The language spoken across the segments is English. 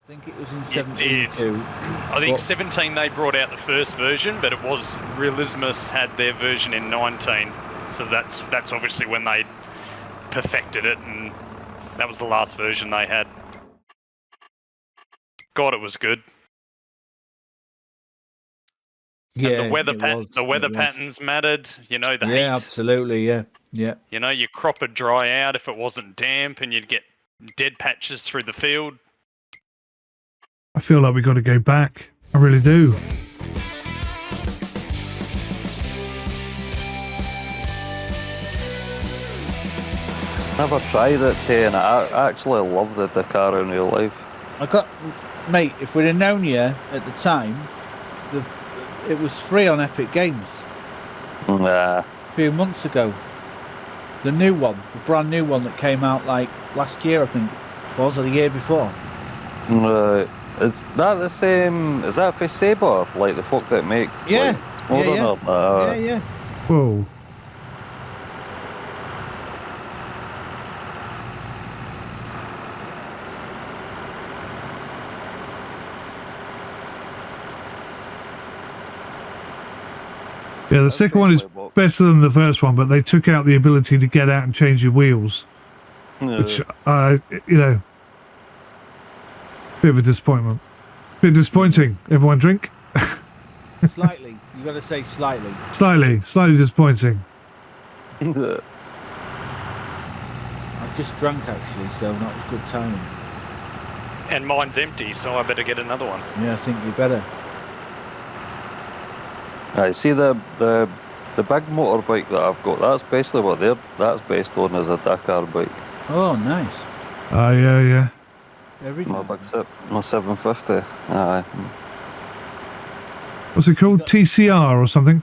I think it was in It 17 did. too. I think 17 they brought out the first version, but it was Realismus had their version in 19. So that's obviously when they perfected it, and that was the last version they had. God, it was good. Yeah, and the weather it was. patterns mattered. You know, the heat. Yeah, absolutely. Yeah. You know, your crop would dry out if it wasn't damp, and you'd get dead patches through the field. I feel like we've got to go back. I really do. Never tried it, and I actually love the Dakar in real life. Mate, if we'd have known you at the time, it was free on Epic Games. Nah. A few months ago. The new one, the brand new one that came out like last year, I think it was, or the year before. Right. Is that the same? Is that for Saber? Like the folk that makes? Yeah. Like, Yeah. Whoa. Yeah, the second one is better than the first one, but they took out the ability to get out and change your wheels. Which, you know, bit of a disappointment. Bit disappointing. Everyone drink? Slightly. You got to say slightly. Slightly disappointing. I've just drunk actually, so that was good timing. And mine's empty, so I better get another one. Yeah, I think you better. I see the big motorbike that I've got. That's basically what that's based on, as a Dakar bike. Oh, nice. Yeah. My 750. Aye. What's it called? TCR or something?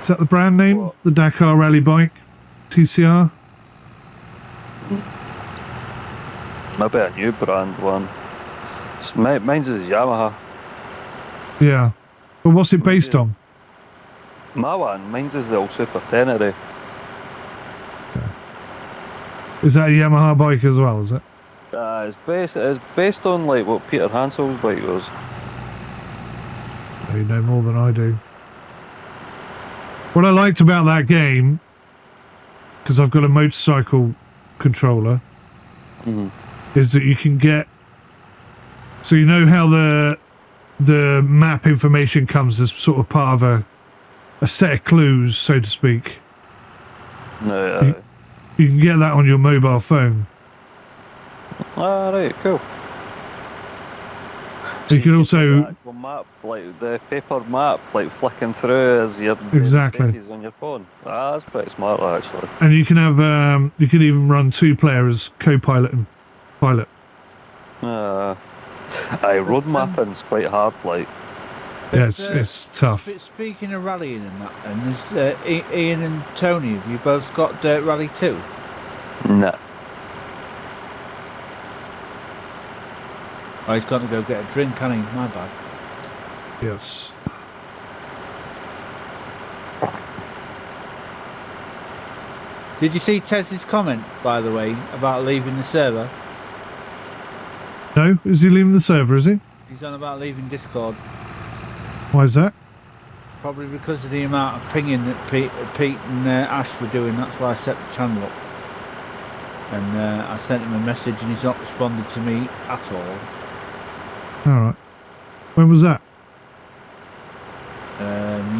Is that the brand name? What? The Dakar Rally bike? TCR? Maybe a new brand one. Mine's is Yamaha. Yeah. But what's it based on? Mine's is the Y2ep10. Is that a Yamaha bike as well, is it? It's based on like what Peter Hansel's bike was. You know more than I do. What I liked about that game, because I've got a motorcycle controller, is that you can get... So you know how the map information comes as sort of part of a set of clues, so to speak. No, you can get that on your mobile phone. Right, cool. You can also the map, like the paper map, like flicking through as you're exactly on your phone. That's pretty smart, actually. And you can have you can even run two players, co-pilot and pilot. Road mapping's quite hard, like. Yeah, it's tough. Speaking of rallying and that, and Ian and Tony, have you both got Dirt Rally 2? No. Oh, he's got to go get a drink, hasn't he? My bad. Yes. Did you see Tez's comment, by the way, about leaving the server? No? Is he leaving the server, is he? He's on about leaving Discord. Why is that? Probably because of the amount of pinging that Pete and Ash were doing. That's why I set the channel up. And I sent him a message and he's not responded to me at all. Alright. When was that?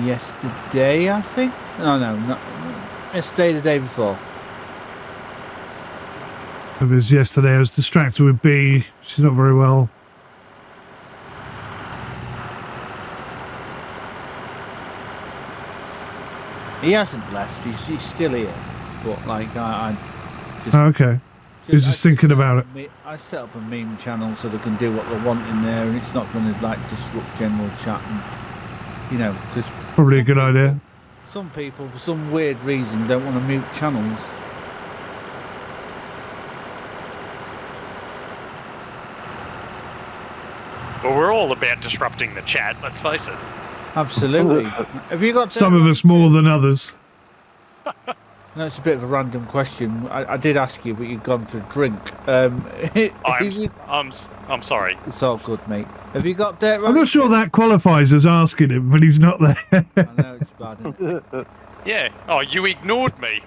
Yesterday, I think? No, not yesterday, the day before. It was yesterday. I was distracted with B. She's not very well. He hasn't left. He's still here. But like I just. Oh, okay. He was just thinking about it. I set up a meme channel so they can do what they want in there, and it's not going to like disrupt general chat, and you know, because probably a good idea. Some people, for some weird reason, don't want to mute channels. Well, we're all about disrupting the chat, let's face it. Absolutely. Have you got some of us more than others? No, it's a bit of a random question. I did ask you, but you've gone for a drink. I'm sorry. It's all good, mate. Have you got Dirt Rally? I'm not sure that qualifies as asking him, but he's not there. I know it's bad, isn't it? Yeah. Oh, you ignored me.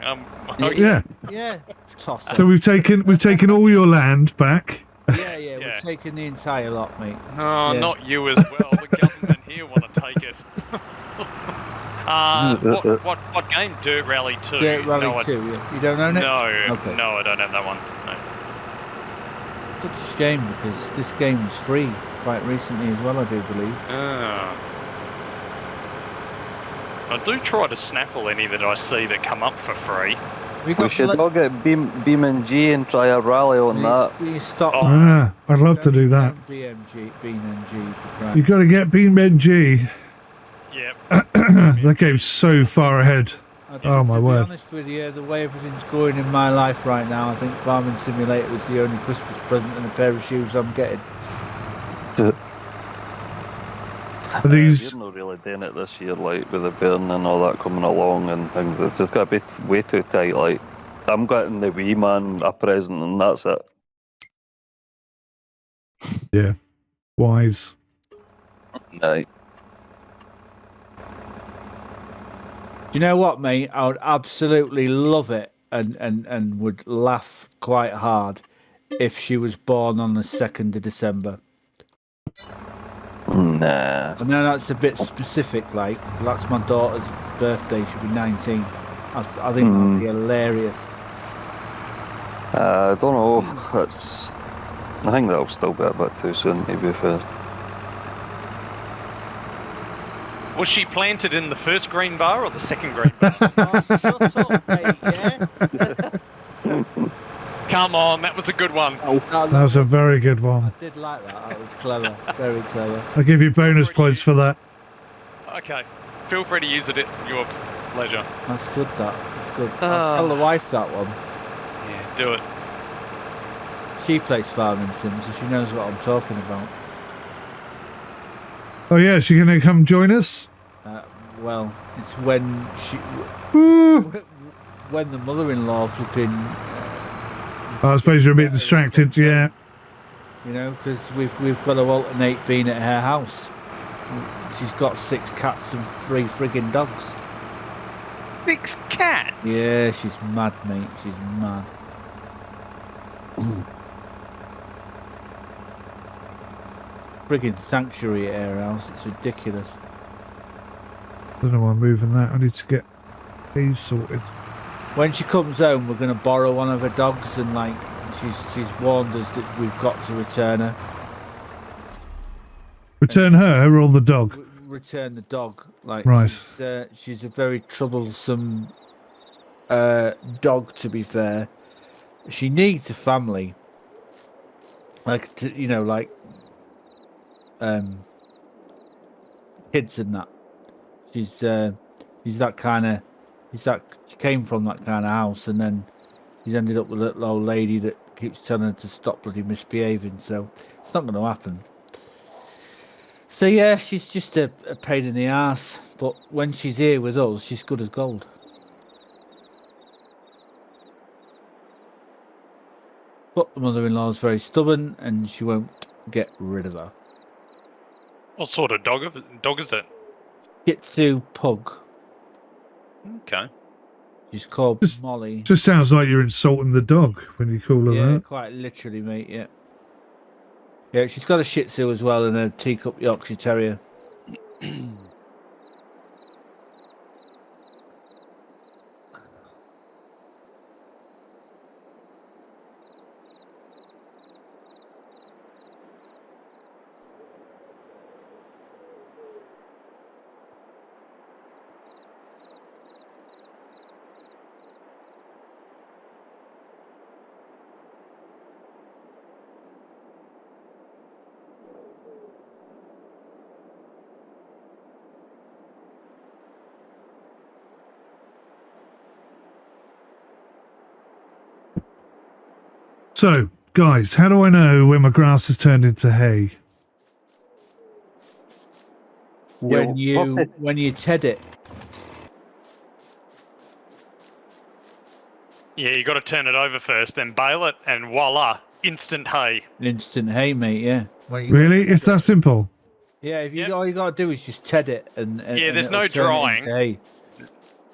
Yeah. Yeah. Toss So we've taken all your land back. Yeah, Yeah. we're taking the entire lot, mate. Oh, Yeah. not you as well. The government here want to take it. What game? Dirt Rally 2. Dirt Rally No, 2, yeah. You don't own it? No, Okay. no, I don't have that one. No. Such a shame because this game was free quite recently as well, I do believe. I do try to snaffle any that I see that come up for free. We should all get Beam and G and try a rally on that. You stop. I'd love to do that. BMG, BMG for crap. You've got to get BeamNG. Yep. That game's so far ahead. Oh my word. To be honest with you, the way everything's going in my life right now, I think Farming Simulator was the only Christmas present and a pair of shoes I'm getting. Are these... We're not really doing it this year, like with the burn and all that coming along and things. It's just got to be way too tight. Like, I'm getting the wee man a present and that's it. Yeah. Wise. Right. Do you know what, mate? I would absolutely love it and would laugh quite hard if she was born on the 2nd of December. Nah. I know that's a bit specific, like, but that's my daughter's birthday. She'll be 19. I think that would be hilarious. I don't know. I think that'll still be a bit too soon, to be fair. Was she planted in the first green bar or the second green bar? Oh, shut up, mate, yeah? Come on, that was a good one. That was a very good one. I did like that. That was clever. Very clever. I'll give you bonus points for that. Okay. Feel free to use it at your pleasure. That's good, That's good. I'll tell the wife that one. Yeah, do it. She plays Farming Sims, so she knows what I'm talking about. Oh yeah, is she going to come join us? Well, it's when when the mother-in-law flipping... I suppose you're a bit distracted, yeah. You know, because we've got to alternate being at her house. She's got 6 cats and 3 friggin' dogs. 6 cats? Yeah, she's mad, mate. She's mad. Friggin' sanctuary at her house. It's ridiculous. I don't know why I'm moving that. I need to get these sorted. When she comes home, we're going to borrow one of her dogs, and like she's warned us that we've got to return her. Return her or the dog? Return the dog. Like, right. She's a very troublesome dog. To be fair, she needs a family. Like kids and that. She's that kind of. She came from that kind of house, and then she's ended up with a little old lady that keeps telling her to stop bloody misbehaving. So it's not going to happen. So yeah, she's just a pain in the ass. But when she's here with us, she's good as gold. But the mother-in-law is very stubborn, and she won't get rid of her. What sort of dog is it? Shih Tzu pug. Okay. She's called Molly. Just sounds like you're insulting the dog when you call her that. Yeah, quite literally, mate, yeah. Yeah, she's got a Shih Tzu as well and a teacup Yorkshire Terrier. So, guys, how do I know when my grass has turned into hay? When you TED it. Yeah, you got to turn it over first, then bail it, and voila, instant hay. Instant hay, mate. Yeah. Really? It's that simple? Yeah. If you Yep. all you gotta do is just ted it, and Yeah, there's it'll no turn it drying. into hay.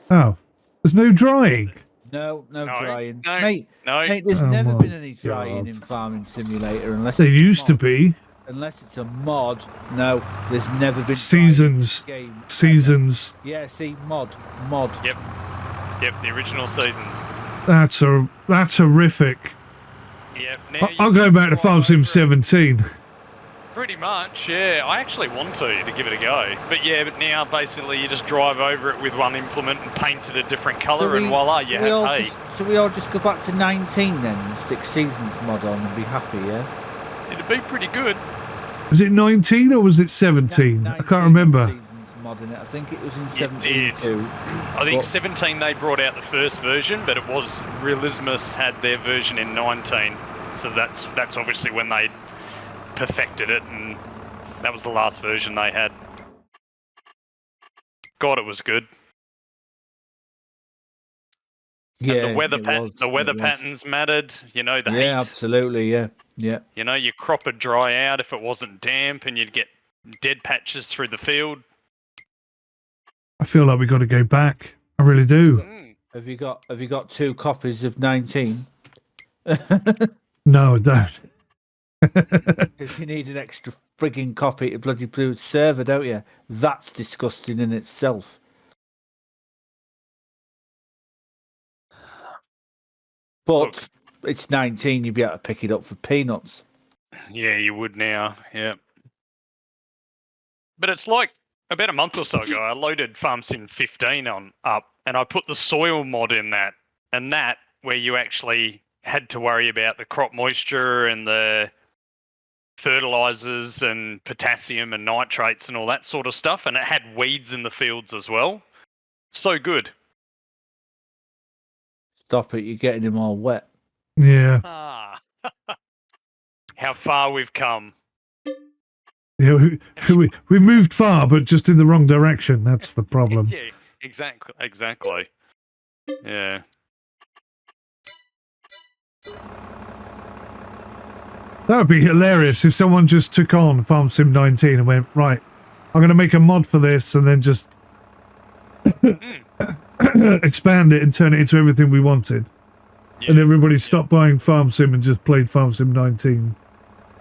Oh, there's no drying. No drying. No, Mate, no. mate, there's Oh never my been any drying God. in Farming Simulator unless There it's a used to mod. be Unless it's a mod. No, there's never been seasons. drying in this game. Seasons. Yeah, see, mod. Yep, the original seasons. That's horrific. Yep. Now I'll go back to Farm Sim 17. Pretty much, yeah. I actually want to give it a go. But yeah, but now basically you just drive over it with one implement and paint it a different colour, and voila, you have hay. So we all just go back to 19 then and stick seasons mod on and be happy, yeah? It'd be pretty good. Is it 19 or was it 17? I can't remember. Seasons mod in it. I think it was in It 17 did. too. I think But- 17 they brought out the first version, but it was Realismus had their version in 19. So that's obviously when they perfected it, and that was the last version they had. God, it was good. Yeah, And the weather it was, the weather it was. patterns mattered. You know, the heat. Yeah, absolutely, yeah. You know, your crop would dry out if it wasn't damp, and you'd get dead patches through the field. I feel like we got to go back. I really do. Mm. Have you got 2 copies of 19? No, I don't. Because you need an extra frigging copy to bloody blue server, don't you? That's disgusting in itself. But Look. it's 19, you'd be able to pick it up for peanuts. Yeah, you would now. Yeah. But it's like about a month or so ago, I loaded Farm Sim 15 up, and I put the soil mod in that, and that where you actually had to worry about the crop moisture and the fertilizers and potassium and nitrates and all that sort of stuff, and it had weeds in the fields as well. So good. Stop it, you're getting them all wet. Yeah. Ah. How far we've come. Yeah, we moved far, but just in the wrong direction. That's the problem. Yeah, exactly. Yeah. That would be hilarious if someone just took on Farm Sim 19 and went, right, I'm going to make a mod for this and then just expand it and turn it into everything we wanted. Yeah. And everybody stopped buying Farm Sim and just played Farm Sim 19.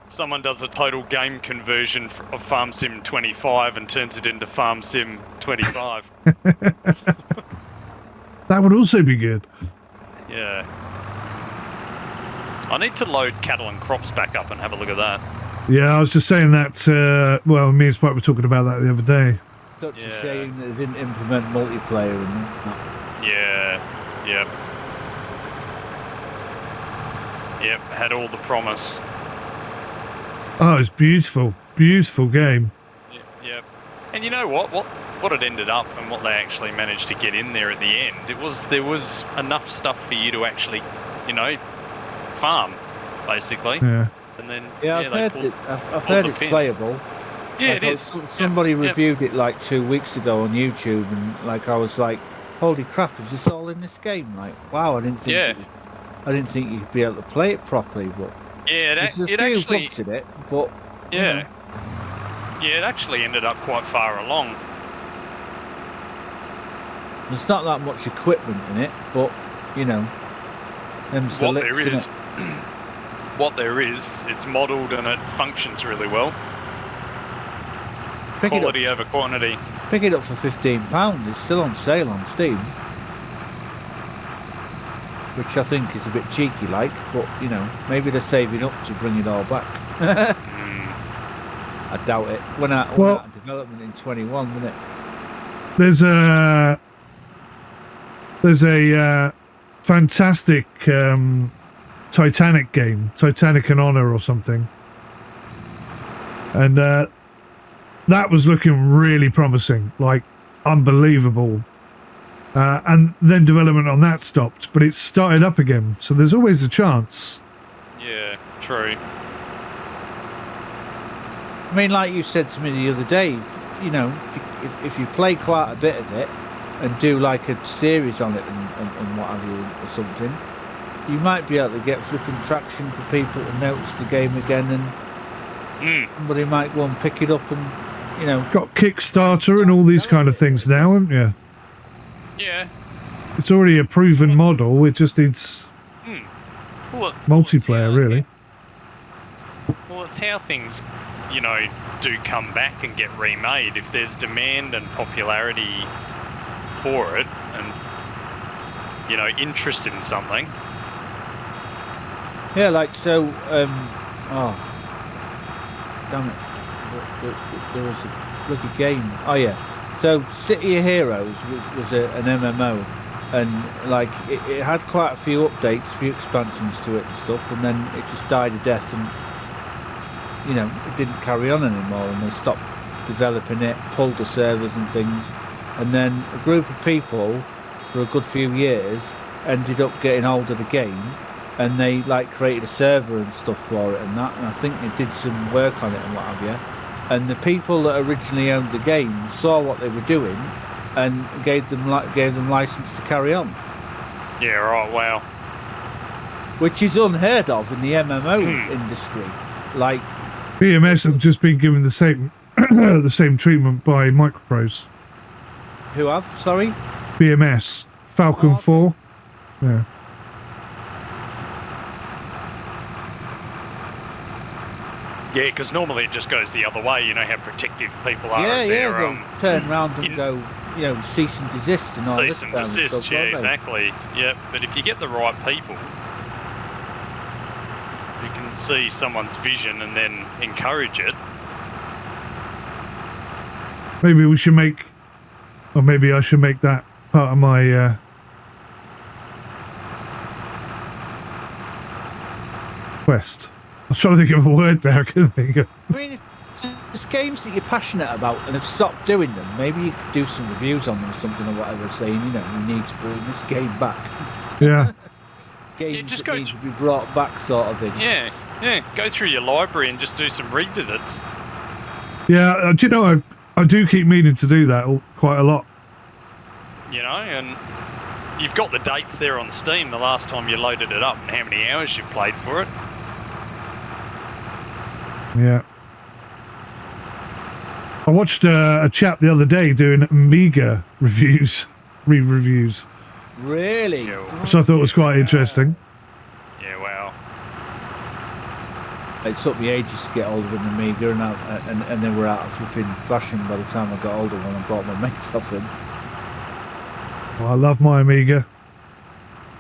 Someone does a total game conversion of Farm Sim 25 and turns it into Farm Sim 25. That would also be good. Yeah. I need to load cattle and crops back up and have a look at that. Yeah, I was just saying that, well, me and Spike were talking about that the other day. Such Yeah. a shame that they didn't implement multiplayer in that. Yeah. Yep, had all the promise. Oh, it's beautiful. Beautiful game. Yep. And you know what it ended up and what they actually managed to get in there at the end, there was enough stuff for you to actually, farm, basically. Yeah. And then Yeah, I've heard it's pin. playable. Yeah, Like, it is. Somebody Yep. reviewed it like 2 weeks ago on YouTube, and like I was like, "Holy crap! Is this all in this game?" Like, wow! I didn't think I didn't think you'd be able to play it properly. But Yeah, there's a it few actually, bugs in it. But you yeah, know, yeah, it actually ended up quite far along. there's not that much equipment in it. But them What there selects, is, what there is, it's modelled and it functions really well. Pick it up. Quality over quantity. Pick it up for £15. It's still on sale on Steam, which I think is a bit cheeky, like. But maybe they're saving up to bring it all back. I doubt it. Went out of development in 21, didn't it? There's a fantastic Titanic game, Titanic and Honor or something, and that was looking really promising, like unbelievable. And then development on that stopped, but it started up again. So there's always a chance. Yeah, true. I mean, like you said to me the other day, if you play quite a bit of it and do like a series on it and what have you or something, you might be able to get flipping traction for people to notice the game again, and somebody might go and pick it up and, you know. Got Kickstarter and all these kind of things now, haven't you? Yeah. It's already a proven model. It just needs multiplayer, really. Well, it's how things, you know, do come back and get remade. If there's demand and popularity for it, and, you know, interest in something. Yeah, like, so, oh, damn it. There was a bloody game. Oh, yeah. So, City of Heroes was an MMO. And, like, it had quite a few updates, a few expansions to it and stuff, and then it just died a death, and, you know, it didn't carry on anymore, and they stopped developing it, pulled the servers and things, and then a group of people, for a good few years, ended up getting hold of the game, and they, like, created a server and stuff for it and that, and I think they did some work on it and what have you, and the people that originally owned the game saw what they were doing, and gave them license to carry on. Yeah, right, wow. Which is unheard of in the MMO industry. Like, BMS have just been given the same the same treatment by Microprose. who have? Sorry? BMS. Falcon 4. Yeah. Yeah, because normally it just goes the other way. You know how protective people are. Yeah, of yeah, their, they'll turn around and go, you know, cease and desist and all this cease and kind of desist. stuff, Yeah, won't they? exactly. Yeah, but if you get the right people, you can see someone's vision and then encourage it. Maybe we should make, or maybe I should make that part of my quest. I was trying to think of a word there, I couldn't think of. I mean, if there's games that you're passionate about and have stopped doing them, maybe you could do some reviews on them or something or whatever, saying, you know, we need to bring this game back. Yeah. Games just that go need to be brought back, sort of thing. Yeah, yeah. Go through your library and just do some revisits. Yeah, do you know, I do keep meaning to do that quite a lot. You know, and you've got the dates there on Steam, the last time you loaded it up and how many hours you've played for it. Yeah. I watched a chap the other day doing Amiga reviews, re-reviews, Really? which I thought was quite interesting. Yeah, wow. It took me ages to get hold of an Amiga, and they were out of flipping fashion by the time I got hold of one and bought my mates off them. Well, I love my Amiga.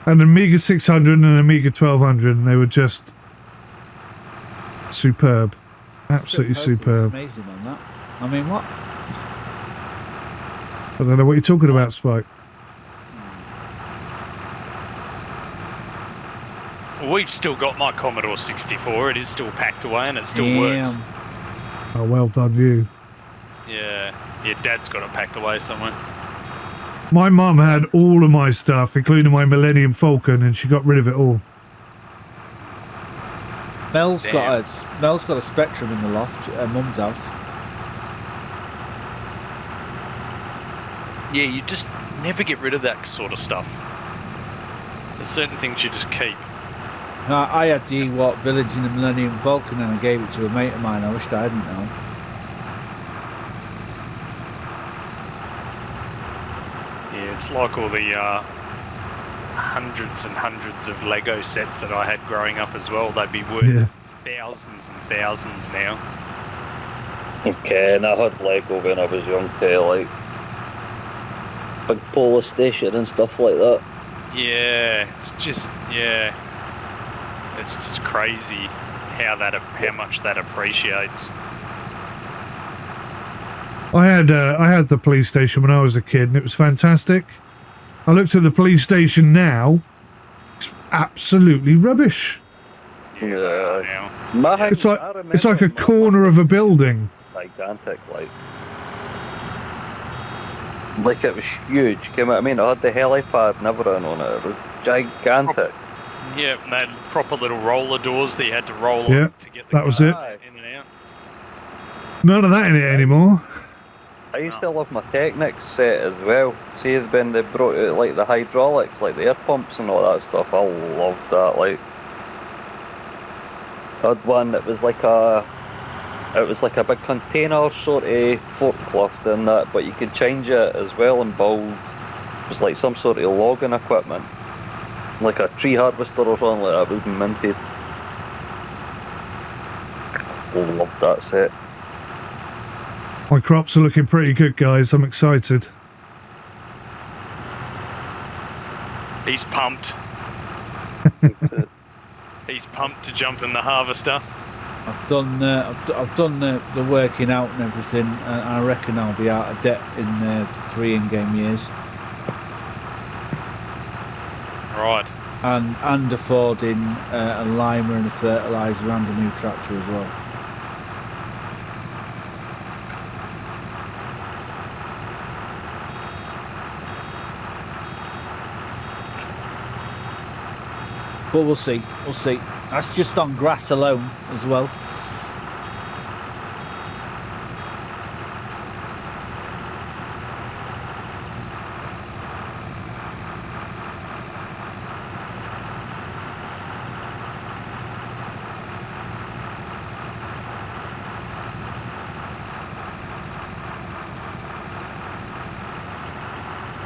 An Amiga 600 and an Amiga 1200, and they were just superb. Absolutely superb. Amazing on that. I mean, what? I don't know what you're talking about, Spike. Well, we've still got my Commodore 64. It is still packed away and it still works. Oh, well done, you. Yeah. Yeah, Dad's got it packed away somewhere. My mum had all of my stuff, including my Millennium Falcon, and she got rid of it all. Mel's got a Spectrum in the loft at Mum's house. Yeah, you just never get rid of that sort of stuff. There's certain things you just keep. No, I had the Ewok Village in the Millennium Falcon, and I gave it to a mate of mine. I wished I hadn't known. Yeah, it's like all the hundreds and hundreds of Lego sets that I had growing up as well. They'd be worth thousands and thousands now. Okay, and I had Lego when I was young too, like big police station and stuff like that. Yeah, it's just it's just crazy how much that appreciates. I had the police station when I was a kid, and it was fantastic. I looked at the police station now; it's absolutely rubbish. Yeah. It's like a corner of a building. Gigantic, like it was huge. You know what I mean? It had the helipad and everything on it. It was gigantic. Yeah, and they had proper little roller doors that you had to roll Yeah, on to get the that was car it. in and out. None of that in it anymore. I used to love my Technics set as well. See when they brought out like the hydraulics, like the air pumps and all that stuff. I loved that. Like, I had one that was like a big container sort of forklift and that, but you could change it as well and build. It was like some sort of logging equipment, like a tree harvester or something like that. It was minted. Loved that set. My crops are looking pretty good, guys. I'm excited. He's pumped. He's pumped to jump in the harvester. I've done the working out and everything, and I reckon I'll be out of debt in 3 in-game years. Right. And affording a limer and a fertiliser and a new tractor as well. But we'll see. We'll see. That's just on grass alone as well.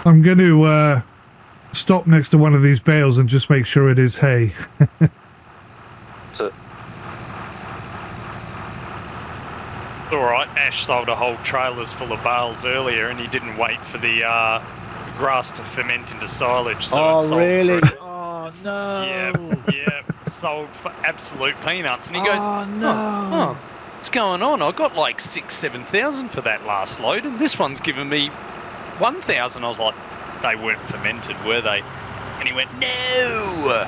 I'm going to stop next to one of these bales and just make sure it is hay. So, It's alright, Ash sold a whole trailers full of bales earlier and he didn't wait for the grass to ferment into silage. So it Oh, sold really? for- Oh, no. Yeah, sold for absolute peanuts. And he goes, Oh, no. oh, what's going on? I got like 7,000 for that last load and this one's given me 1,000. I was like, they weren't fermented, were they? And he went, no.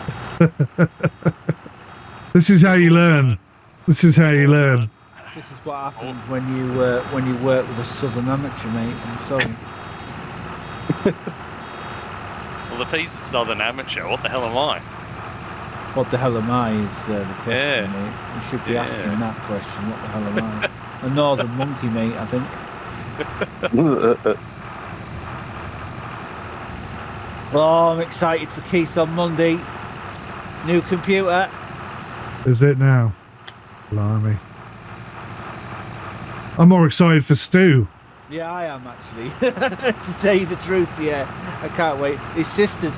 This is how you learn. This is how you learn. This is what happens when you work with a southern amateur, mate. I'm sorry. Well, if he's a southern amateur, what the hell am I? What the hell am I is the question, Yeah. mate. You should be Yeah. asking that question. What the hell am I? A northern monkey, mate, I think. Oh, I'm excited for Keith on Monday. New computer. Is it now? Blimey. I'm more excited for Stu. Yeah, I am actually. To tell you the truth, yeah, I can't wait. His sister's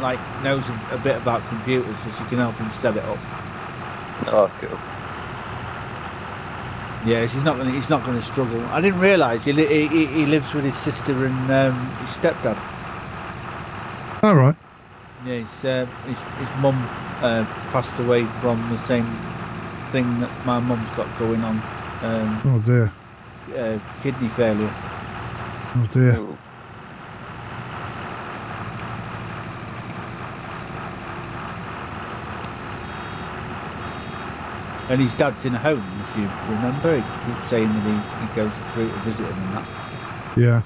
like knows a bit about computers, so she can help him set it up. oh, cool. Yeah, he's not gonna struggle. I didn't realise he lives with his sister and his stepdad. All right. Yeah, his mum passed away from the same thing that my mum's got going on. Oh dear. Kidney failure. Oh dear. Cool. And his dad's in a home, if you remember. He keeps saying that he goes through to visit him and that. Yeah.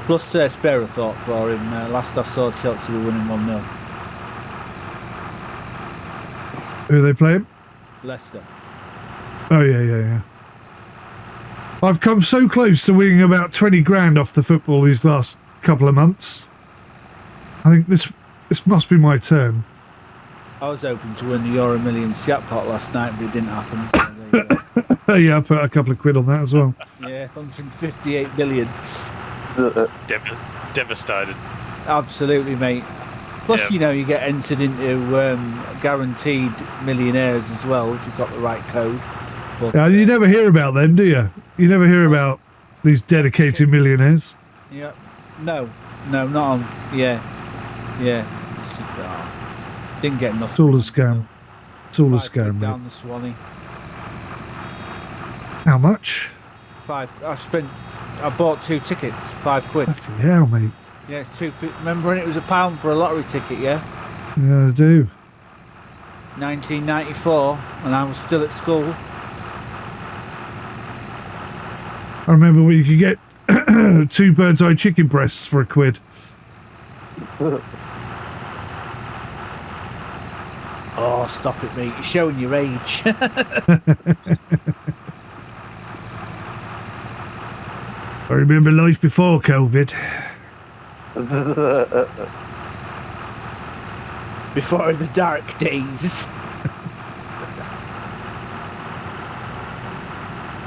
Plus, spare a thought for him. Last I saw, Chelsea were winning 1-0. Who are they playing? Leicester. Oh yeah. I've come so close to winning about 20 grand off the football these last couple of months. I think this must be my turn. I was hoping to win the Euro Millions jackpot last night, but it didn't happen. So there you go. Yeah, I put a couple of quid on that as well. Yeah, 158 million. Devastated. Absolutely, mate. Plus, Yeah. you know, you get entered into guaranteed millionaires as well if you've got the right code. But, You never hear about them, do you? You never hear about these dedicated millionaires. yeah, no, not on. Yeah. Didn't get nothing. It's all a scam. It's all a 5 quid scam, mate. down the Swanee. How much? 5. I bought 2 tickets. 5 quid. Bloody hell, mate. Yeah, it's 2. Remember when it was £1 for a lottery ticket? Yeah. Yeah, I do. 1994, and I was still at school. I remember when you could get 2 bird's eye chicken breasts for £1. Oh, stop it, mate. You're showing your age. I remember life before COVID. Before the dark days.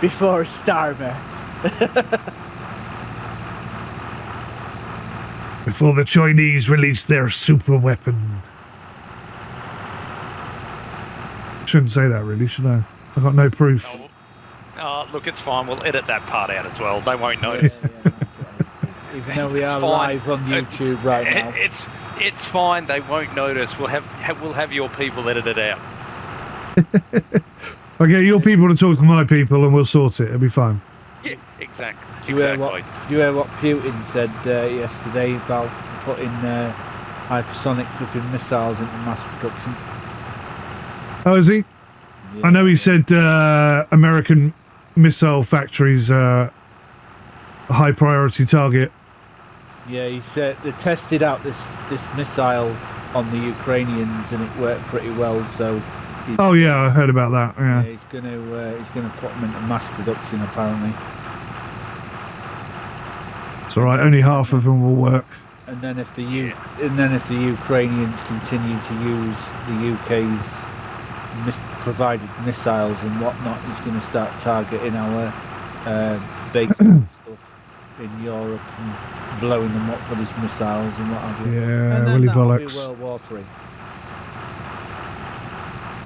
Before Starmer. Before the Chinese released their super weapon. Shouldn't say that, really, should I? I got no proof. Look, it's fine. We'll edit that part out as well. They won't notice. Even though we It's are fine. live on YouTube right now. It's fine. They won't notice. We'll have your people edit it out. I'll get your people to talk to my people and we'll sort it. It'll be fine. Yeah, exactly. Do you hear what Putin said yesterday about putting hypersonic flipping missiles into mass production? Oh, is he? Yeah. I know he said American missile factories are a high priority target. Yeah, he said they tested out this missile on the Ukrainians and it worked pretty well. So. Oh yeah, I heard about that. Yeah. He's gonna put them into mass production apparently. It's all right. Only half of them will work. And then if the Ukrainians continue to use the UK's provided missiles and whatnot, he's going to start targeting our bases and stuff in Europe and blowing them up with his missiles and what have you. Yeah, and then Willy that'll be bollocks. World War III.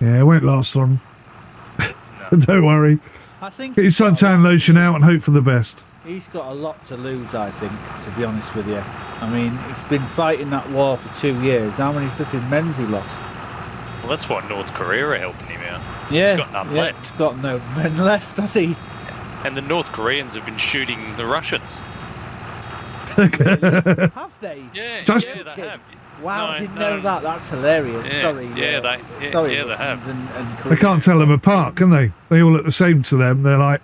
Yeah, it won't last long. No. Don't worry. I think Get your suntan lotion out and hope for the best. he's got a lot to lose, I think, to be honest with you. I mean, he's been fighting that war for 2 years. How many flipping men's he lost? Well, that's what North Korea are helping him out. Yeah, He's got none yeah, left. he's got no men left, has he? And the North Koreans have been shooting the Russians. Have they? Yeah, Just- yeah, they have. Wow, No, I didn't no. know that. That's hilarious. Yeah, Sorry. Sorry, they Russians have. And They Koreans. can't tell them apart, can they? They all look the same to them. They're like,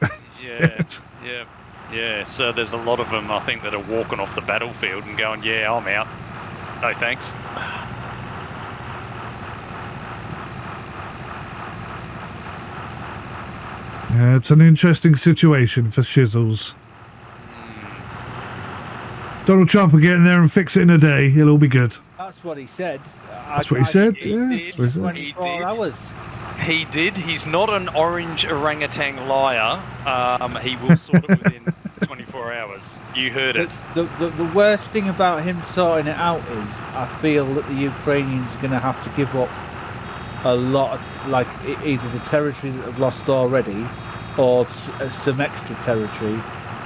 Yeah. So there's a lot of them, I think, that are walking off the battlefield and going, "Yeah, I'm out. No thanks." yeah, it's an interesting situation for shizzles. Donald Trump will get in there and fix it in a day. It'll all be good. That's what he said. That's what he said. he Yeah, did. that's what he said. 24 He did. hours. He did. He's not an orange orangutan liar. He will sort it within 24 hours. You heard it. The worst thing about him sorting it out is I feel that the Ukrainians are going to have to give up a lot, like either the territory that they've lost already or some extra territory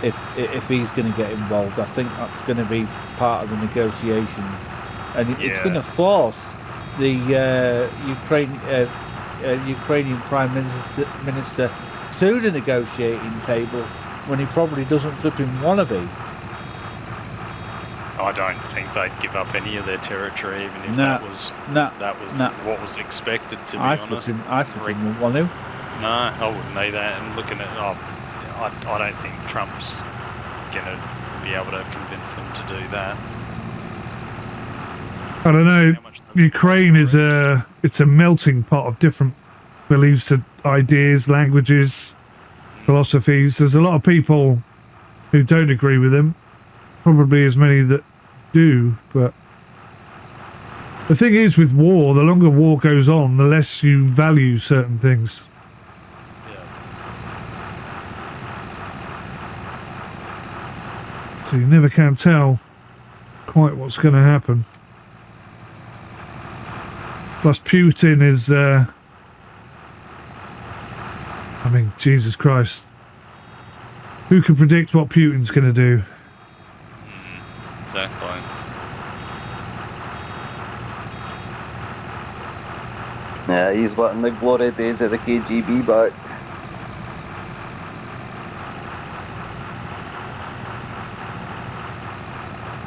if he's going to get involved. I think that's going to be part of the negotiations, and it's Yeah. going to force the Ukrainian Prime Minister to the negotiating table when he probably doesn't flipping want to be. I don't think they'd give up any of their territory, even if Nah, that was nah, what was expected. To be I honest, flipping wouldn't want to. no, I wouldn't either. And looking at, I don't think Trump's gonna be able to convince them to do that. I don't know. How much they- Ukraine is it's a melting pot of different beliefs and ideas, languages, philosophies. There's a lot of people who don't agree with him. Probably as many that do, but the thing is with war, the longer war goes on, the less you value certain things. So you never can tell quite what's going to happen. Plus Putin is, I mean, Jesus Christ. Who can predict what Putin's going to do? Exactly. Yeah, he's wanting the glory days of the KGB back.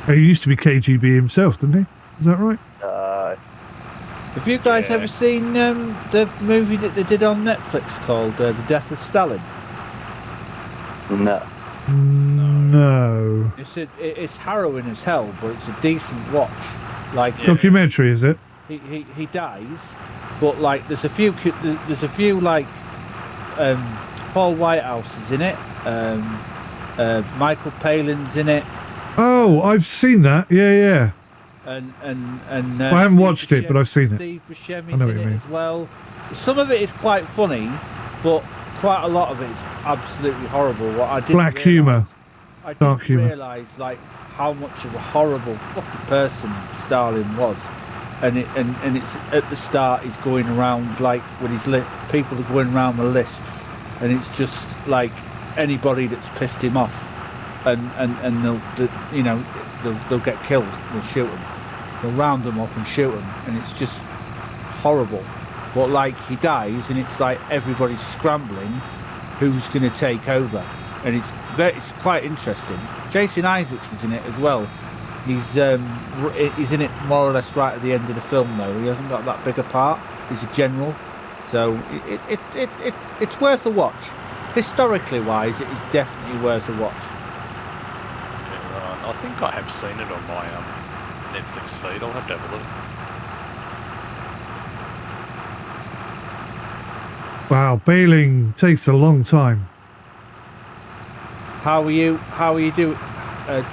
He used to be KGB himself, didn't he? Is that right? Have you guys Yeah. ever seen the movie that they did on Netflix called The Death of Stalin? No. No. It's harrowing as hell, but it's a decent watch. Like Yeah. Documentary, is it? he dies, but like there's a few like Paul Whitehouse is in it. Michael Palin's in it. Oh, I've seen that. Yeah. And I haven't watched it, but I've seen it. Steve Buscemi's I know what in you it mean. as well. Some of it is quite funny, but quite a lot of it is absolutely horrible. What I didn't Black humour. I Dark didn't humour. realise like how much of a horrible fucking person Stalin was, and it's at the start he's going around like with his people are going around with lists, and it's just like anybody that's pissed him off, and they'll get killed. They'll shoot them. They'll round them up and shoot them, and it's just horrible. But like he dies, and it's like everybody's scrambling, who's going to take over, and it's quite interesting. Jason Isaacs is in it as well. He's in it more or less right at the end of the film, though. He hasn't got that big a part. He's a general, so it's worth a watch. Historically wise, it is definitely worth a watch. Yeah, right. I think I have seen it on my Netflix feed. I'll have to have a look. Wow, bailing takes a long time. How are you doing?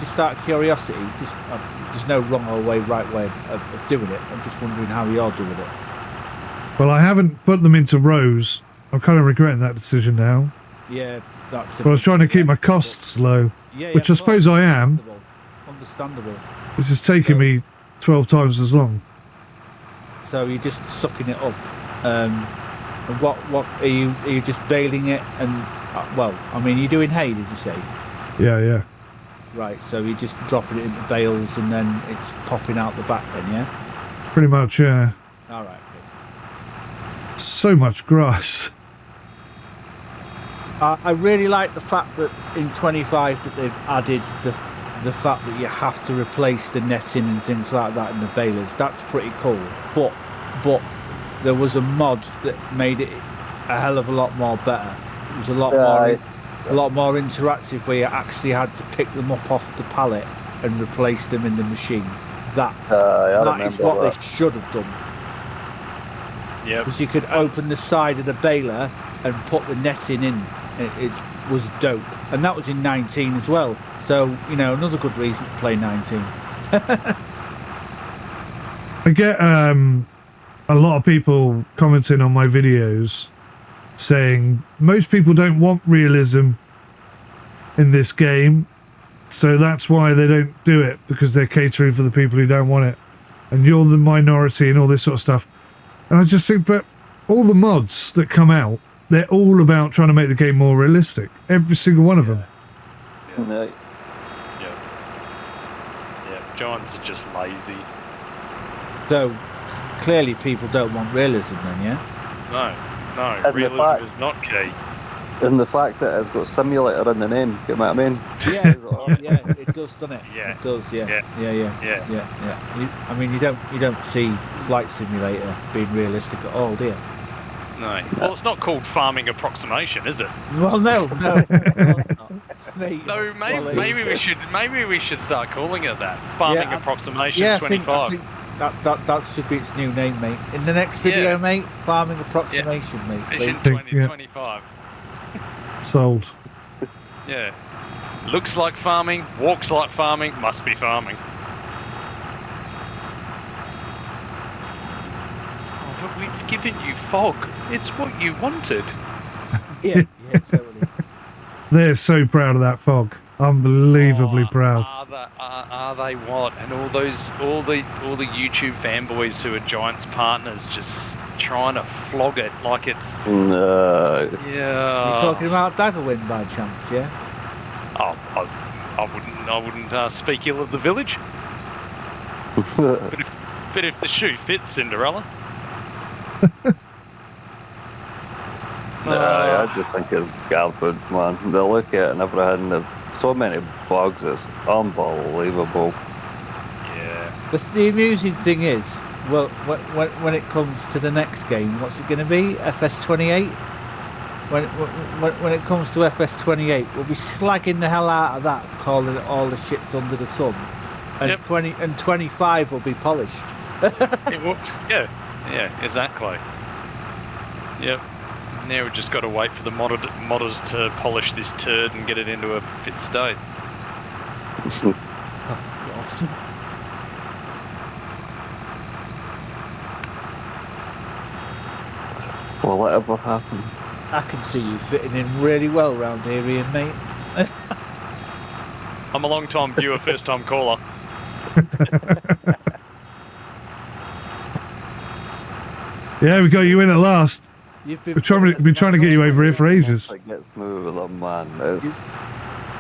Just out of curiosity, there's no wrong or right way of doing it. I'm just wondering how you're doing it. Well, I haven't put them into rows. I'm kind of regretting that decision now. Yeah, that's. But I was trying to keep my costs low, Yeah, which I suppose I am. Understandable. Which is taking me 12 times as long. So you're just sucking it up. And what are you just bailing it and well, I mean, you're doing hay, did you say? Yeah. Right, so you're just dropping it into bales and then it's popping out the back then, yeah? Pretty much, yeah. All right. Good. So much grass. I really like the fact that in 25 that they've added the fact that you have to replace the netting and things like that in the balers. That's pretty cool. But there was a mod that made it a hell of a lot more better. It was a lot more interactive, where you actually had to pick them up off the pallet and replace them in the machine. That is what they should have done. Yeah. Because you could open the side of the baler and put the netting in. It was dope, and that was in 19 as well. So another good reason to play 19. I get a lot of people commenting on my videos saying most people don't want realism in this game, so that's why they don't do it, because they're catering for the people who don't want it, and you're the minority and all this sort of stuff. And I just think, but all the mods that come out, they're all about trying to make the game more realistic. Every single one of them. Yeah. Giants are just lazy. So clearly people don't want realism then, yeah? No, And realism is not key. And the fact that it's got simulator in the name, you know what I mean? Yeah, it does, doesn't it? Yeah. It does, yeah. I mean, you don't see Flight Simulator being realistic at all, do you? No. Well, it's not called farming approximation, is it? Well, no. Of course not. Mate, No, well, maybe we should start calling it that. Farming approximation I 25. think that should be its new name, mate. In the next video, Yeah. mate, farming approximation, mate. Vision Please. 2025. Sold. Yeah. Looks like farming, walks like farming, must be farming. Oh, but we've given you fog. It's what you wanted. Yeah, totally. They're so proud of that fog. Unbelievably proud. Are they what? And all the YouTube fanboys who are Giants partners just trying to flog it like it's No. yeah. You're talking about Daggerwind by chance, yeah? Oh, I wouldn't speak ill of the village. But if the shoe fits, Cinderella. I just think it's garbage, man. They look at it and everything. There's so many bugs. It's unbelievable. Yeah. The amusing thing is, well, when it comes to the next game, what's it going to be? FS28. When it comes to FS28, we'll be slagging the hell out of that, calling it all the shits under the sun, and Yep. 25 will be polished. It will, yeah. Yeah, exactly. Yep. Now we've just got to wait for the modders to polish this turd and get it into a fit state. Oh, God. Will that ever happen? I can see you fitting in really well round here, Ian, mate. I'm a long-time viewer, first-time caller. Yeah, we got you in at last. You've been We've been trying to get you over here for ages. It gets moved with a man. It's,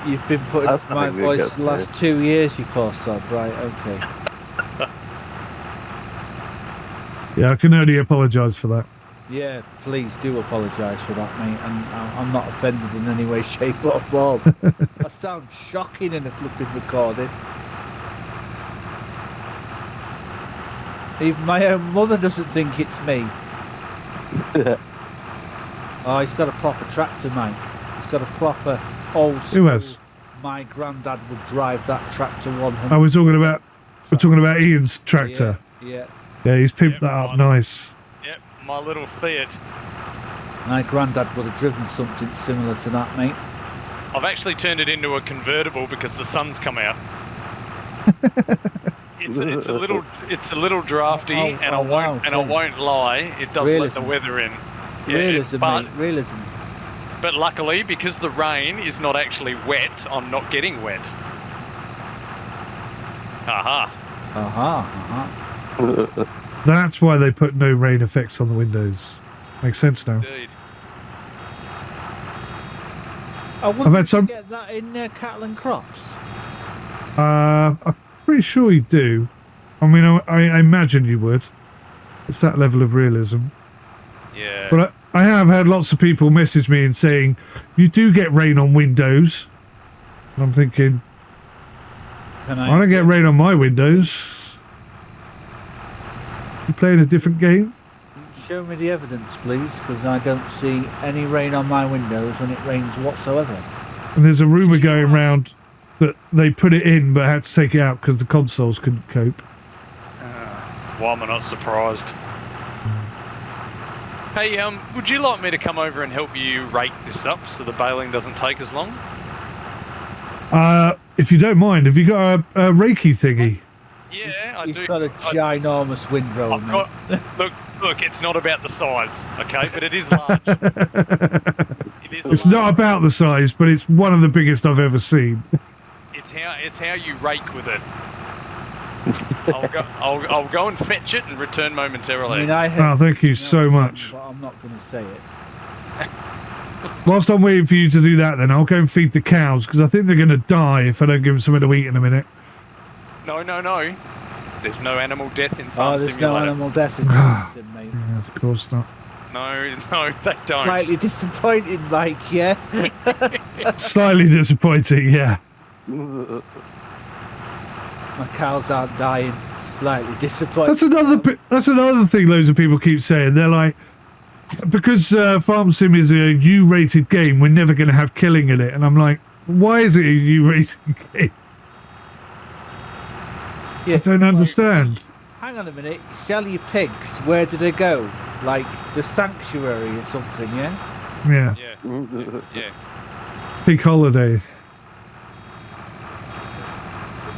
You've been putting That's up my something that voice gets for the last 2 years, you poor sod. Right, okay. Yeah, I can only apologise for that. Yeah, please do apologise for that, mate. And I'm not offended in any way, shape or form. I sound shocking in a flipping recording. Even my own mother doesn't think it's me. Oh, he's got a proper tractor, mate. He's got a proper old school. Who has? My granddad would drive that tractor 100. Oh, we're talking about Ian's tractor. Yeah. Yeah, he's pimped Yep, that up right. nice. Yep, my little Fiat. My granddad would have driven something similar to that, mate. I've actually turned it into a convertible because the sun's come out. It's a little drafty, and I won't lie, it does let the Realism. weather in. Yeah, Realism, but, mate. Realism. but luckily, because the rain is not actually wet, I'm not getting wet. Aha. That's why they put no rain effects on the windows. Makes sense now. Indeed. I wonder I've had if some- you get that in cattle and crops. I'm pretty sure you do. I mean, I imagine you would. It's that level of realism. Yeah. But I have had lots of people message me and saying, you do get rain on windows. And I'm thinking, Can I don't get rain on my windows. You playing a different game? Show me the evidence, please, because I don't see any rain on my windows when it rains whatsoever. And there's a rumour going round that they put it in but had to take it out because the consoles couldn't cope. Why am I not surprised? Hey, would you like me to come over and help you rake this up so the baling doesn't take as long? If you don't mind, have you got a Reiki thingy? Yeah, I He's do. got a ginormous windrow, I've mate. got, look, it's not about the size, okay? But it is large. It is It's large. not about the size, but it's one of the biggest I've ever seen. It's how you rake with it. I'll go and fetch it and return momentarily. I mean, I Oh, thank you so much. But I'm not going to say it. Whilst I'm waiting for you to do that, then I'll go and feed the cows because I think they're going to die if I don't give them something to eat in a minute. No. There's no animal death in Farm Oh, there's Simulator. no animal death in Simpson, mate. Yeah, of course not. No, they don't. Slightly disappointed, Mike, yeah? Slightly disappointing, yeah. My cows aren't dying. Slightly disappointed. That's another thing loads of people keep saying. They're like, because Farm Sim is a U-rated game, we're never going to have killing in it. And I'm like, why is it a U-rated game? Yeah, I don't understand. hang on a minute. Sell your pigs. Where do they go? Like the sanctuary or something, yeah? Yeah. Yeah. Pig holiday.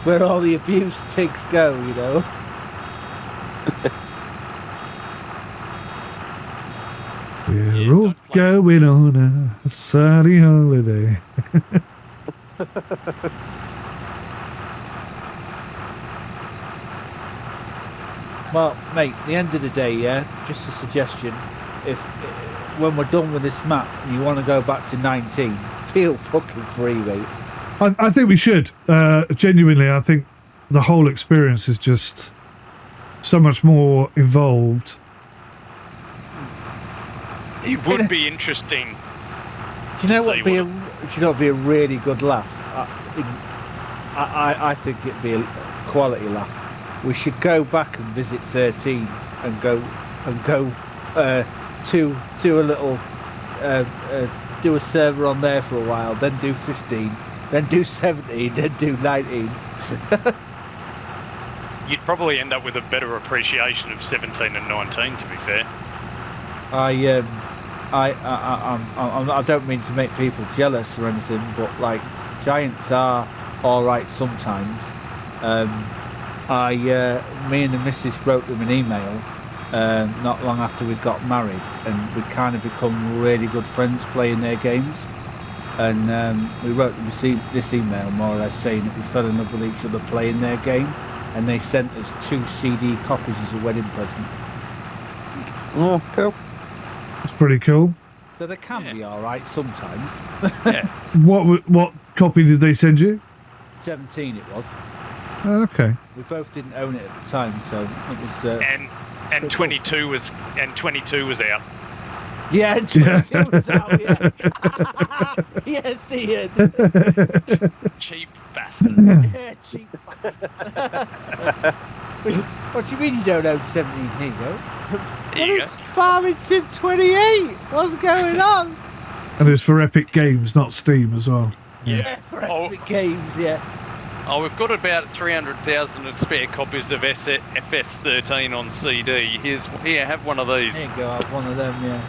Where all the abused pigs go, you know? We're all going on a sunny holiday. Well, mate, the end of the day, yeah, just a suggestion. If when we're done with this map and you want to go back to 19, feel fucking free, mate. I think we should. Genuinely, I think the whole experience is just so much more involved. It would be interesting. Do you know what See be a? what- Do you know what'd be a really good laugh? I think it'd be a quality laugh. We should go back and visit 13 and go to a little do a server on there for a while, then do 15, then do 17, then do 19. you'd probably end up with a better appreciation of 17 and 19. To be fair. I don't mean to make people jealous or anything, but like Giants are all right sometimes. Me and the missus wrote them an email not long after we got married, and we kind of become really good friends playing their games. And we wrote them this email more or less saying that we fell in love with each other playing their game, and they sent us 2 CD copies as a wedding present. Oh, cool. That's pretty cool. So they can be all right sometimes. Yeah. What copy did they send you? 17 it was. Oh, okay. We both didn't own it at the time, so it was. And 22 was out. Yeah, and 22 was out. Yeah. Yes, Ian. Cheap bastard. Yeah, cheap. What do you mean you don't own 17? Here you go. Here you go. It's Farming Sim 28. What's going on? And it's for Epic Games, not Steam as well. Yeah, for Epic Games. Yeah. Oh, we've got about 300,000 of spare copies of FS13 on CD. Here, have one of these. There you go. Have one of them. Yeah.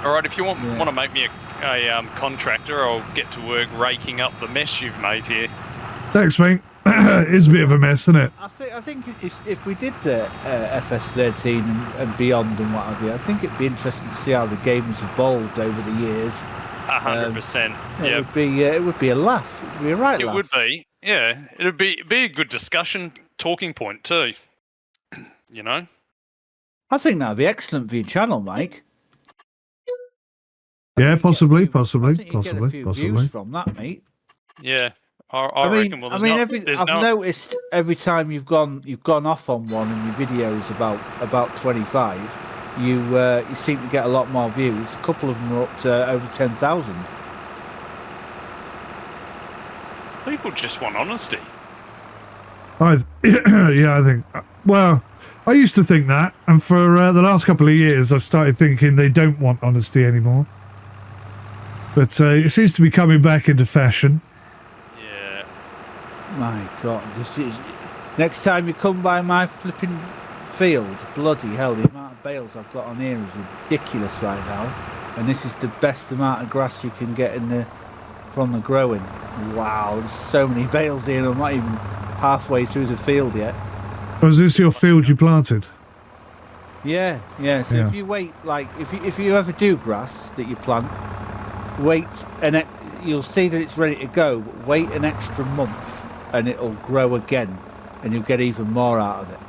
All right, if you want to make me a contractor, I'll get to work raking up the mess you've made here. Thanks, mate. It's a bit of a mess, isn't it? I think if we did the FS13 and beyond and what have you, I think it'd be interesting to see how the game has evolved over the years. 100%. It would be a laugh. It would be a right laugh. It would be. Yeah, it'd be a good discussion talking point too. You know. I think that'd be excellent for your channel, Mike. Yeah, possibly. Get a few views from that, mate. Yeah, I reckon. Well, I've noticed every time you've gone off on one in your videos about 25, you seem to get a lot more views. A couple of them are up to over 10,000. People just want honesty. I think. Well, I used to think that, and for the last couple of years, I've started thinking they don't want honesty anymore. But it seems to be coming back into fashion. Yeah. My God, next time you come by my flipping field, bloody hell, the amount of bales I've got on here is ridiculous right now. And this is the best amount of grass you can get from the growing. Wow, there's so many bales here, and I'm not even halfway through the field yet. Was this your field you planted? Yeah. So if you wait, like if you ever do grass that you plant, wait and you'll see that it's ready to go. But wait an extra month, and it'll grow again, and you'll get even more out of it.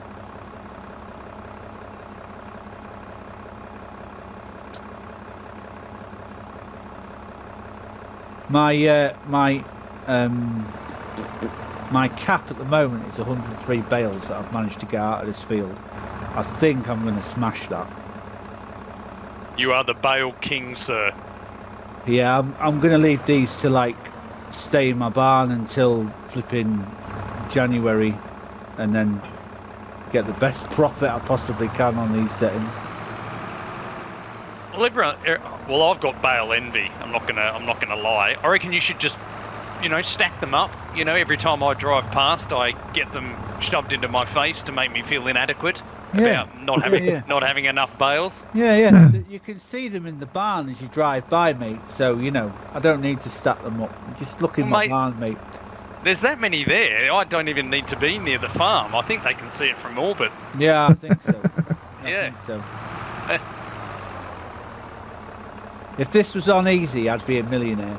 My cap at the moment is 103 bales that I've managed to get out of this field. I think I'm going to smash that. You are the bale king, sir. Yeah, I'm going to leave these to like stay in my barn until flipping January, and then get the best profit I possibly can on these settings. Well, I've got bale envy. I'm not gonna lie. I reckon you should just, stack them up. Every time I drive past, I get them shoved into my face to make me feel inadequate about not having enough bales. Yeah. You can see them in the barn as you drive by, mate. So I don't need to stack them up. Just look in my barn, mate. There's that many there. I don't even need to be near the farm. I think they can see it from orbit. Yeah, I think so. Yeah. I think so. If this was on easy, I'd be a millionaire.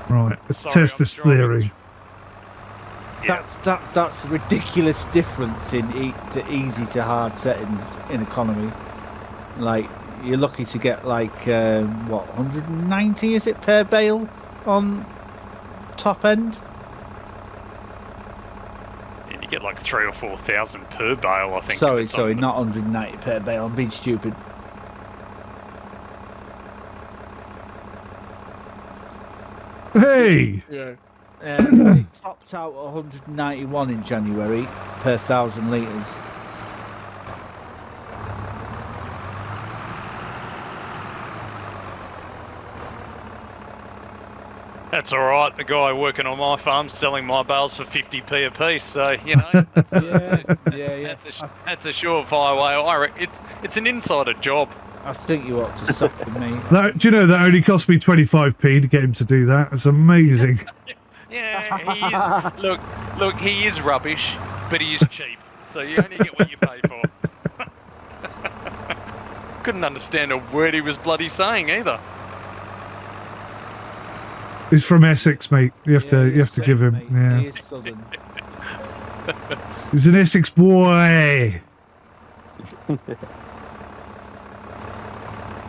Right, let's test this theory. Yeah. That's a ridiculous difference in to easy to hard settings in economy. Like, you're lucky to get like 190 is it per bale on top end? You get like 3,000 or 4,000 per bale, I think. Sorry, not 190 per bale. I'm being stupid. Hey! Yeah. It topped out at 191 in January per 1,000 litres. That's all right. The guy working on my farm's selling my bales for 50p a piece, so you know that's Yeah. that's a surefire way. It's an insider job. I think you ought to soften me. Do you know that only cost me 25p to get him to do that? It's amazing. Yeah, he is. Look, he is rubbish, but he is cheap. So you only get what you pay for. Couldn't understand a word he was bloody saying either. He's from Essex, mate. You have to give him. Mate. Yeah, He is southern. he's an Essex boy.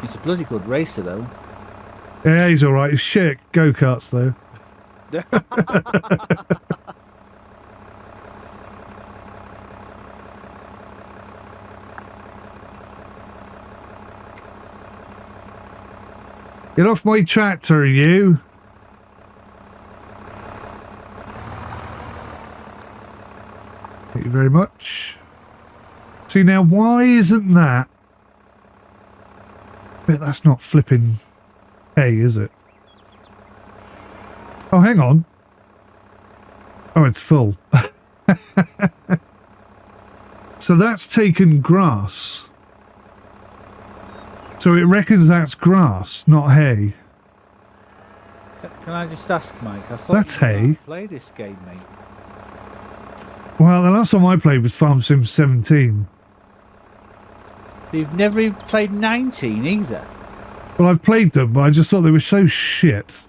He's a bloody good racer, though. Yeah, he's all right. He's shit at go-karts though. Get off my tractor, you. Thank you very much. See, now, why isn't that? Bet that's not flipping hay, is it? Oh, hang on. Oh, it's full. So that's taken grass. So it reckons that's grass, not hay. Can I just ask, Mike? I thought That's you might hay. play this game, mate. Well, the last time I played was Farm Sim 17. You've never even played 19 either. Well, I've played them, but I just thought they were so shit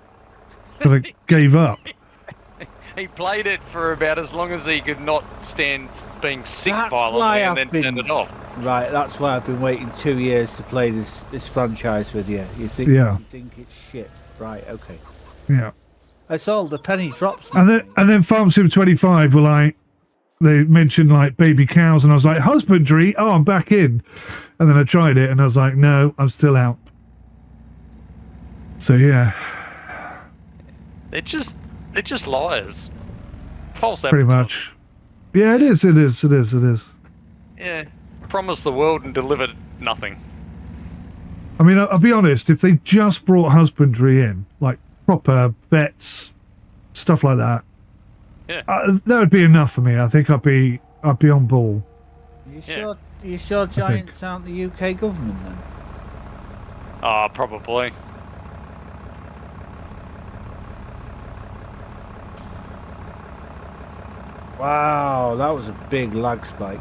that I gave up. He played it for about as long as he could not stand being sick That's violently why and I've then been- turned it off. Right, that's why I've been waiting 2 years to play this franchise with you. You think Yeah. you think it's shit. Right, okay. Yeah. That's all, the penny drops. And then Farm Sim 25 were like, they mentioned like baby cows, and I was like, husbandry? Oh, I'm back in. And then I tried it, and I was like, no, I'm still out. So yeah, They're just liars. False pretty advertising. much. Yeah, it is. Yeah. Promised the world and delivered nothing. I mean, I'll be honest, if they just brought husbandry in, like proper vets, stuff like that, Yeah. that would be enough for me. I think I'd be on ball. You sure Giants aren't the UK government then? Ah, probably. Wow, that was a big lag spike.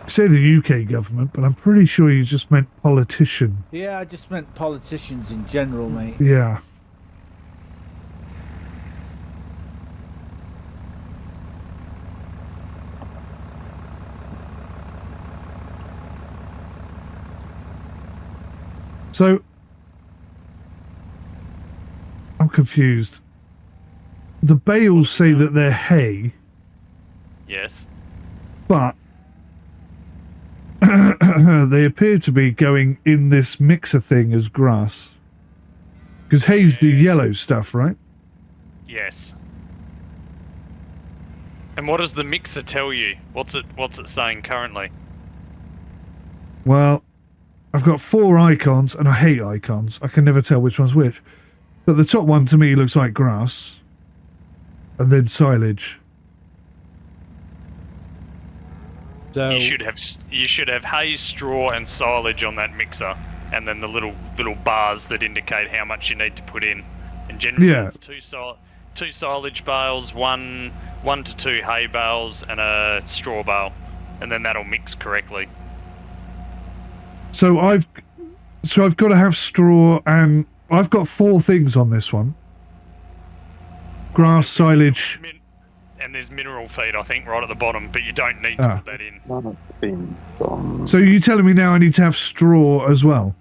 Say the UK government, but I'm pretty sure you just meant politician. Yeah, I just meant politicians in general, mate. Yeah. So, I'm confused. The bales say that they're hay, Yes. but they appear to be going in this mixer thing as grass. Because hay's the yellow stuff, right? Yes. And what does the mixer tell you? What's it saying currently? Well, I've got 4 icons, and I hate icons. I can never tell which one's which. But the top one to me looks like grass. And then silage. So You should have hay, straw, and silage on that mixer, and then the little bars that indicate how much you need to put in. And generally, Yeah. it's two silage bales, one to 2 hay bales, and a straw bale, and then that'll mix correctly. So I've got to have straw, and I've got 4 things on this one. Grass, silage. And there's mineral feed, I think, right at the bottom, but you don't need to put that in. Not been done. So you're telling me now I need to have straw as well?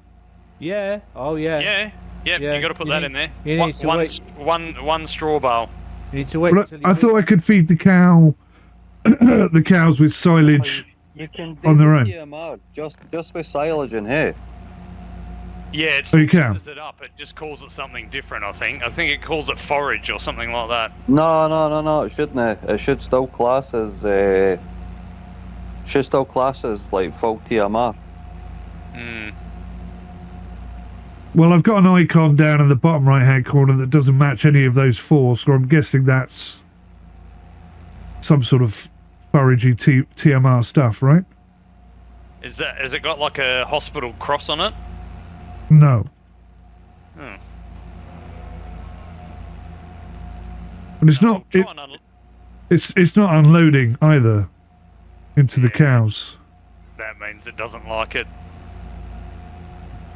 yeah, oh yeah. Yeah, Yeah, you got to put you that need- in there. you One, need to one, wait. one straw bale. You need to wait Well, till I thought I could feed the cow, the cows with silage. You can do on their own. TMR just with silage and hay. Yeah, it's Oh, you can? mixes it up. It just calls it something different, I think. I think it calls it forage or something like that. No, it shouldn't. It should still class as like full TMR. Hmm. Well, I've got an icon down in the bottom right-hand corner that doesn't match any of those four, so I'm guessing that's some sort of foragey TMR stuff, right? Has it got like a hospital cross on it? No. Hmm. But it's not. It's not unloading either into the cows. That means it doesn't like it.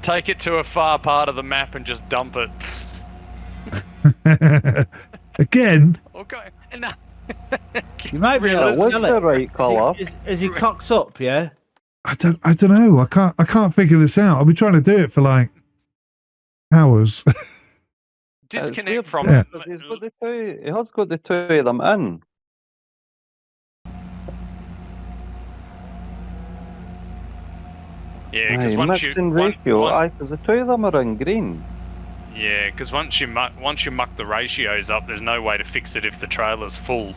Take it to a far part of the map and just dump it. Again. Okay. No. You might be able to What's smell the it. right colour? Is he cocked up? Yeah. I don't know. I can't figure this out. I've been trying to do it for like hours. Disconnect from Yeah. it. He's got the two. He has got the two of them in. Yeah, because Aye, once you mixing ratio. Aye, because the two of them are in green. yeah, because once you muck the ratios up, there's no way to fix it if the trailer's full.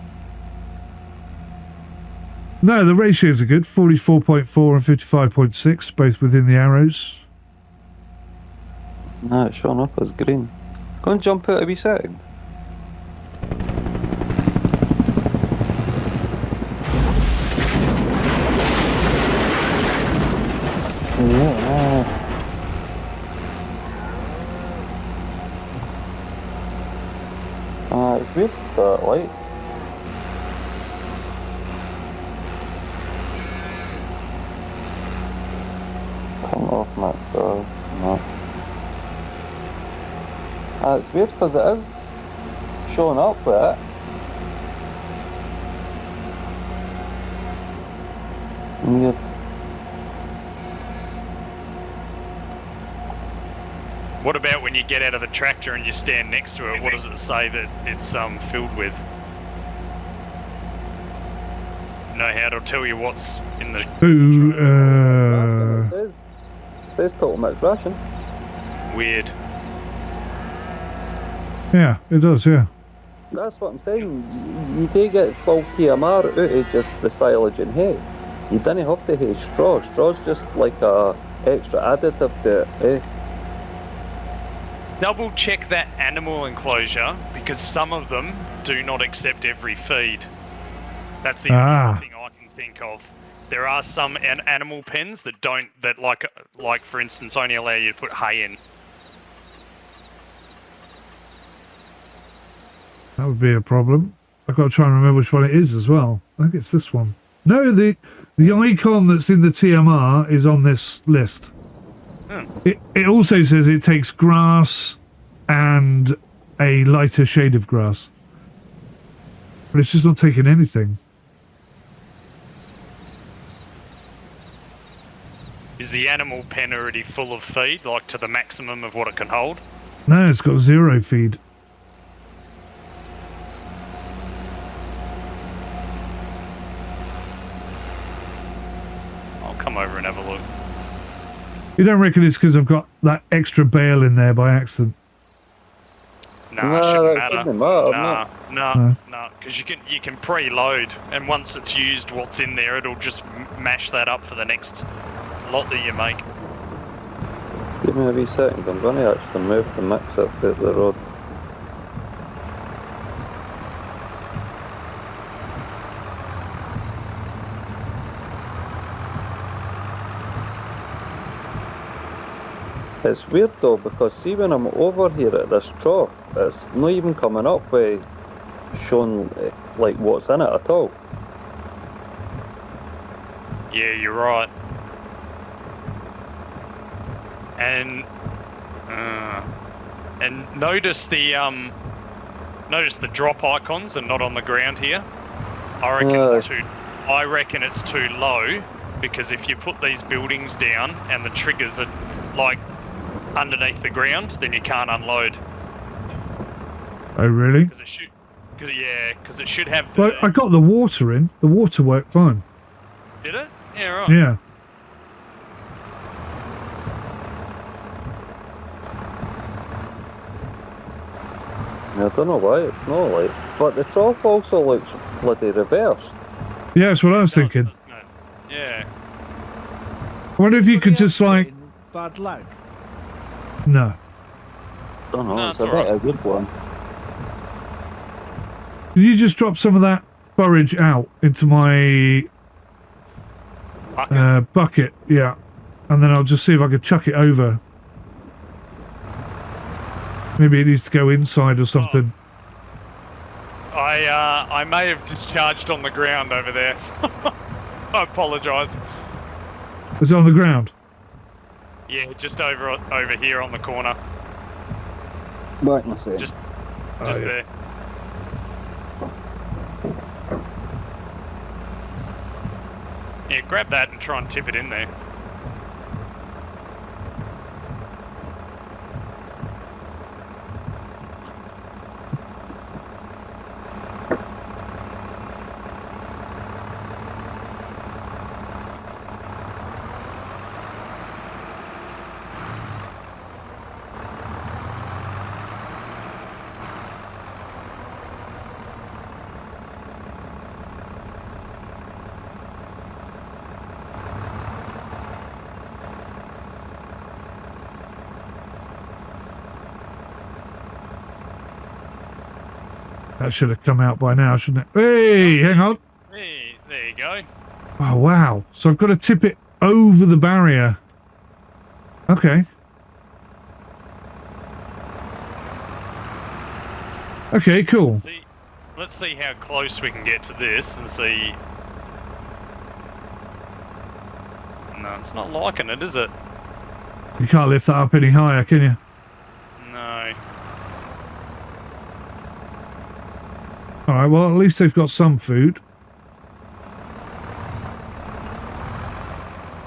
No, the ratios are good. 44.4 and 55.6, both within the arrows. No, it's showing up as green. Go and jump out a wee second. It's weird, that light. Turn it off, Max. So, no. It's weird because it is showing up with it. Weird. What about when you get out of the tractor and you stand next to it? What does it say that it's filled with? Know how to tell you what's in the. Ooh, It says total mixed ration. Weird. yeah, it does, yeah. That's what I'm saying. You do get full TMR out of just the silage and hay. You don't have to hay straw. Straw's just like a extra additive to it, eh? Double check that animal enclosure because some of them do not accept every feed. That's the only thing I can think of. There are some animal pens that don't, that like for instance only allow you to put hay in. That would be a problem. I've got to try and remember which one it is as well. I think it's this one. No, the icon that's in the TMR is on this list. It also says it takes grass and a lighter shade of grass. But it's just not taking anything. Is the animal pen already full of feed, like to the maximum of what it can hold? No, it's got 0 feed. I'll come over and have a look. You don't reckon it's because I've got that extra bale in there by accident? Nah, it shouldn't matter. Doesn't matter, Nah, because you can preload, and once it's used, what's in there, it'll just mash that up for the next lot that you make. Give me a wee second. I'm going to actually move the mix up out the road. It's weird though, because see when I'm over here at this trough, it's not even coming up with showing like what's in it at all. Yeah, you're right. And notice the drop icons are not on the ground here. I reckon it's too low, because if you put these buildings down and the triggers are like underneath the ground, then you can't unload. Oh, really? Because it should have. Well, I got the water in. The water worked fine. Did it? Yeah, right. Yeah. I don't know why it's not like, but the trough also looks bloody reversed. Yeah, that's what I was thinking. Yeah. I wonder if you could just like... Bad lag. No. Don't know. No, it's it's a bit alright. a good one. Can you just drop some of that forage out into my Bucket. bucket? Yeah. And then I'll just see if I could chuck it over. Maybe it needs to go inside or something. I may have discharged on the ground over there. I apologise. Is it on the ground? Yeah, just over here on the corner. Right, let's see. Just Oh, yeah. there. Yeah, grab that and try and tip it in there. That should have come out by now, shouldn't it? Hey, hang on. Hey, there you go. Oh, wow. So I've got to tip it over the barrier. Okay. Okay, cool. Let's see how close we can get to this and see. No, it's not liking it, is it? You can't lift that up any higher, can you? No. Alright, well, at least they've got some food.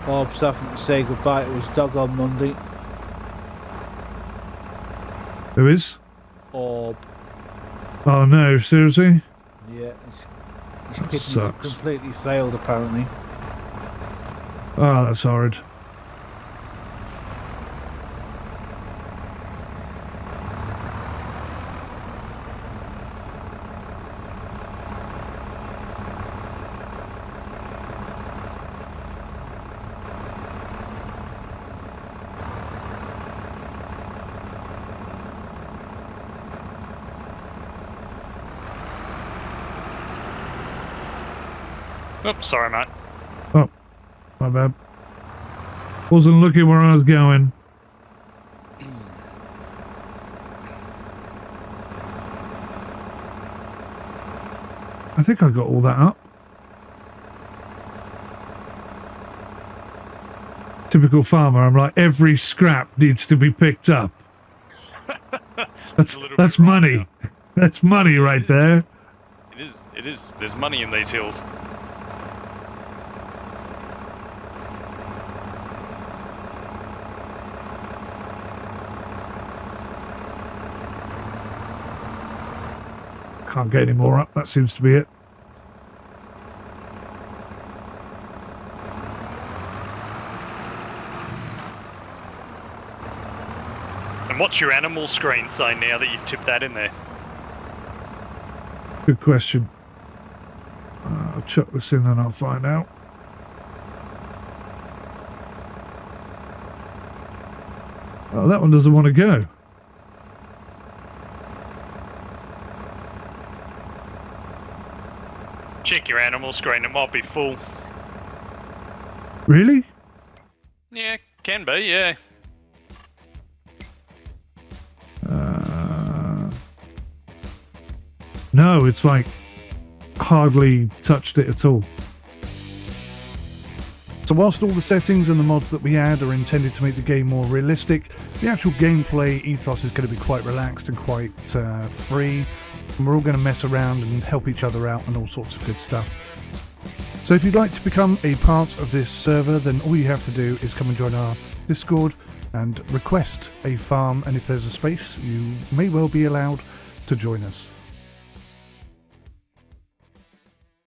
Bob's having to say goodbye to his dog on Monday. Who is? Orb. Oh, no, seriously? Yeah, his kidneys Sucks. completely failed apparently. Oh, that's horrid. Oops, sorry, mate. Oh, my bad. Wasn't looking where I was going. I think I got all that up. Typical farmer, I'm like, every scrap needs to be picked up. That's money. That's money right there. It is. There's money in these hills. Can't get any more up, that seems to be it. And what's your animal screen say now that you've tipped that in there? Good question. I'll chuck this in and I'll find out. Oh, that one doesn't want to go. Check your animal screen, it might be full. Really? Yeah, can be, yeah. No, it's like hardly touched it at all. So whilst all the settings and the mods that we add are intended to make the game more realistic, the actual gameplay ethos is going to be quite relaxed and quite free. And we're all going to mess around and help each other out and all sorts of good stuff. So if you'd like to become a part of this server, then all you have to do is come and join our Discord and request a farm, and if there's a space, you may well be allowed to join us.